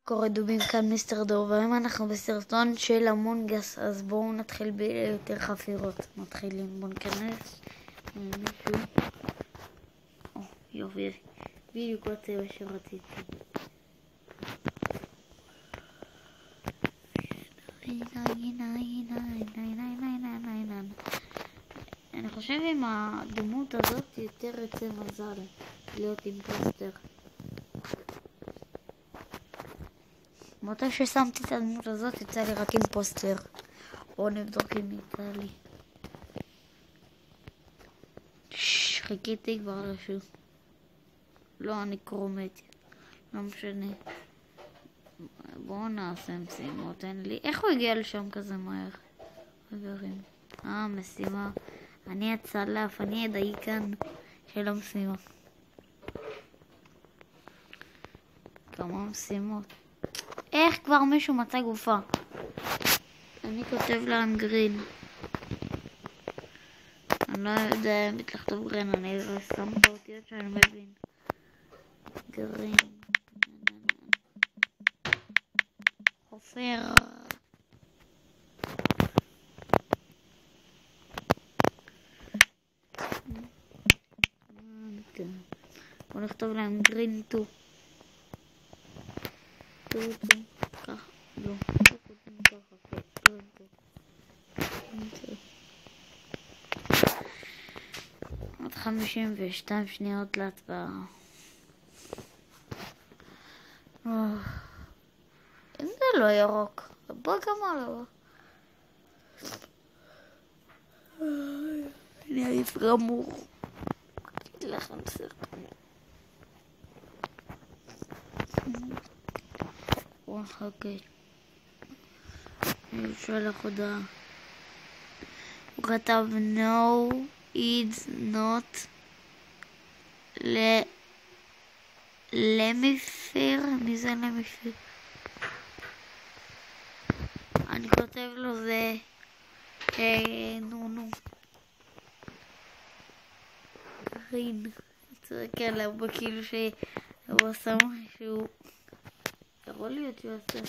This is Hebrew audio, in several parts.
קורא דובים, כאן מיסטר דור, והיום אנחנו בסרטון של אמונגס, אז בואו נתחיל ביותר חפירות. מתחילים, בואו ניכנס מישהו. יופי, בדיוק הצבע שרציתי. אני חושב עם הדמות הזאת יותר יצא מזל להיות אימפוסטר. מתי ששמתי את הדמות הזאת יצא לי רק אימפוסטר. בואו נבדוק אם יצא לי. חיכיתי כבר לשוב. לא, אני קרומטי. לא משנה. בואו נעשה משימות. אין לי. איך הוא הגיע לשם כזה מהר? חברים. משימה. אני הצלף. אני הדייקן של המשימה. כמה משימות. איך כבר מישהו מצא גופה? אני כותב להם גרין. אני לא יודע אם לכתוב גרין, אני שם את האותיות שאני מבין. גרין. חופר. בוא נכתוב להם גרין 2. ככה, לא. עוד 52 שניות להצבעה. אם זה לא ירוק, בוא גם עליו. אני עייף גמור. לכם סרטון. בוא נחכה. אני שולח הודעה. הוא כתב no it's not למפיר. מי זה למפיר? אני כותב לו זה נו גרין. צועק עליו בכאילו שהוא עושה משהו. יכול להיות שהוא עושה.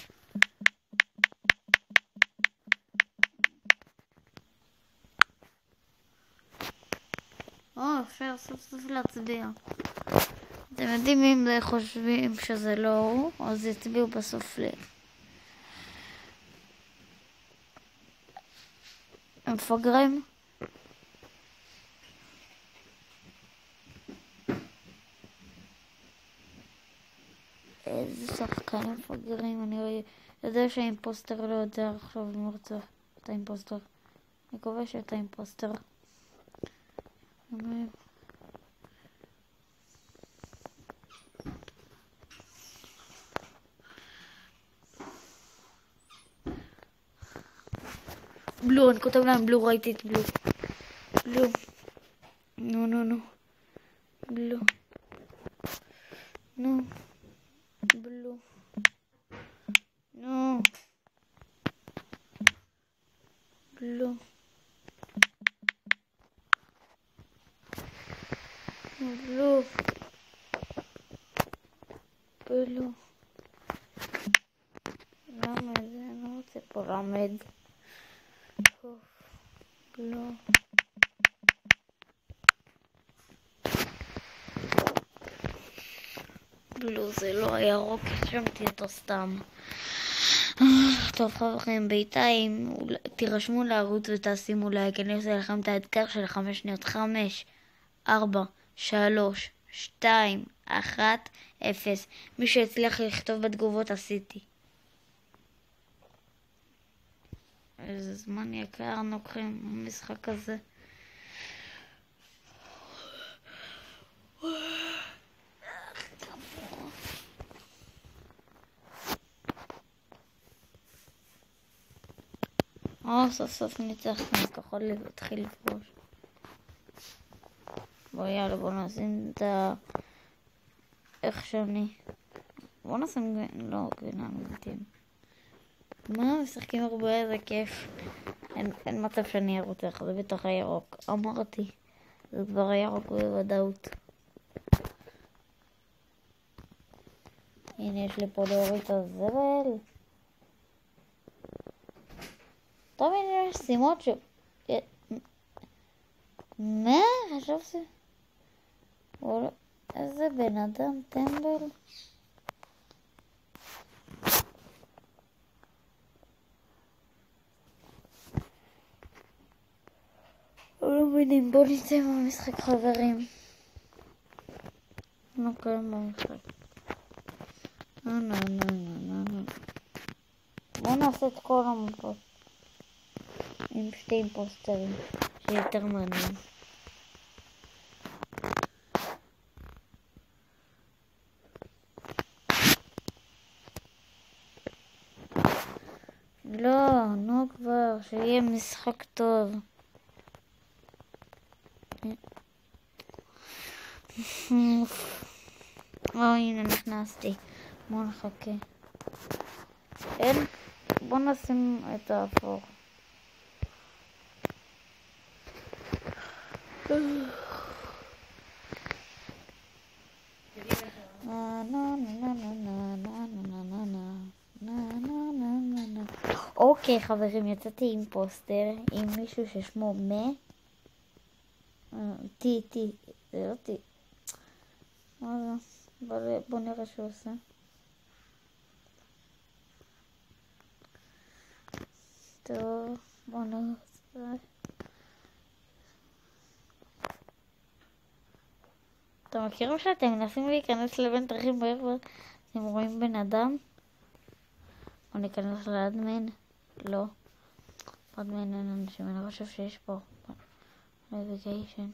אפשר סוף סוף להצביע. אתם יודעים אם זה חושבים שזה לא הוא, אז יצביעו בסוף לב. הם מפגרים? איזה שחקנים מפגרים. אני יודע שהאימפוסטר לא יודע עכשיו אם הוא רוצה את האימפוסטר. אני קובע שאת האימפוסטר. בלו, אני כותב להם בלו, ראיתי את בלו. בלו. נו. בלו. נו. בלו. נו. בלו. בלו. בלו. למד, אני לא רוצה פה למד. לא. בלו זה לא הירוק, שמתי אותו סתם. טוב חברים, בינתיים תירשמו לערוץ ותשימו לייק. אני עושה לכם את האתגר של 5 שניות. 5, 4, 3, 2, 1, 0. מי שהצליח לכתוב בתגובות עשיתי. איזה זמן יקר נוקחים המשחק הזה. סוף סוף ניצחנו, כחול להתחיל לפרוש. יאללה, בוא נשים את איך שאני. בוא נשים לא גבינה מלטים. מה? משחקים הרבה, איזה כיף. אין מצב שאני ארוץ לך, זה בטח הירוק. אמרתי, זה כבר הירוק בוודאות. הנה יש לי פה להוריד את הזבל. טוב, הנה יש שימות ש... מה? חשבתי... איזה בן אדם טמבל. לא מבינים, בוא נצא במשחק חברים. לא קיים במשחק. בוא נעשה את כל המפות עם שתי אימפוסטרים שיותר מעניין. לא, נו כבר, שיהיה משחק טוב. הנה נכנסתי. בוא נחכה. בוא נשים את האפור. אוקיי חברים, יצאתי עם פוסטר עם מישהו ששמו טי, זה לא טי. מה זה? בוא נראה שהוא עושה. טוב, בוא נראה. אתם מכירים שאתם מנסים להיכנס לבין תרחיב בעבר? אתם רואים בן אדם? בוא ניכנס לאדמן? לא. באדמן אין אנשים, אני חושב שיש פה. נביגיישן.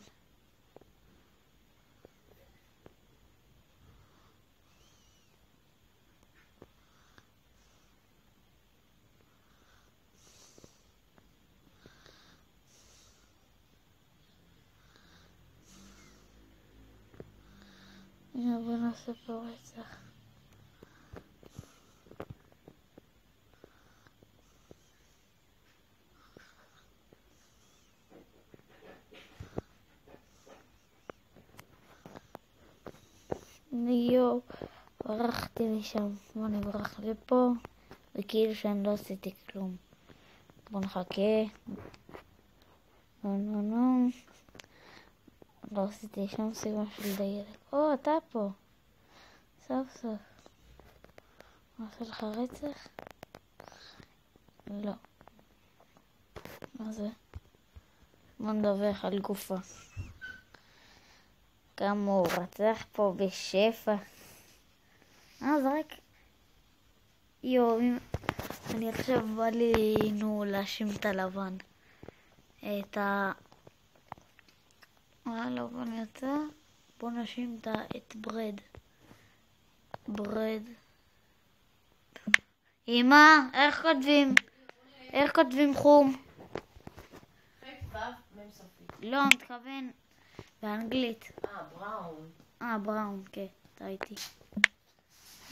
הנה בוא נעשה פה רצח. יו, ברחתי משם. בוא נברח לפה. וכאילו שאני לא עשיתי כלום. בוא נחכה. נו. לא עשיתי שום סיבה של דיילת. או, אתה פה. סוף סוף. מה עושה לך רצח? לא. מה זה? בוא נדווח על גופה. כמה הוא רצח פה בשפע. זה רק... אני עכשיו בא לי להאשים את הלבן. את ה... הלבן יצא. בוא נאשים את ברד. אמא, איך כותבים חום? לא, מתכוון באנגלית. בראון, כן, טעיתי.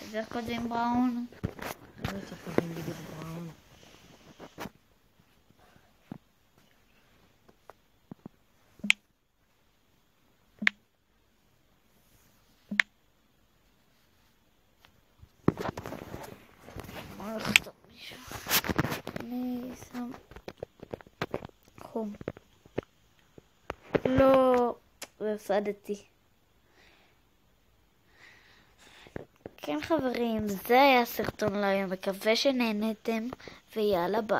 אז איך כותבים בראון? לא יודעת איך כותבים בדיוק בראון. אני שם חום. לא, והפסדתי. כן חברים, זה היה סרטון להיום, מקווה שנהנתם ויאללה ביי.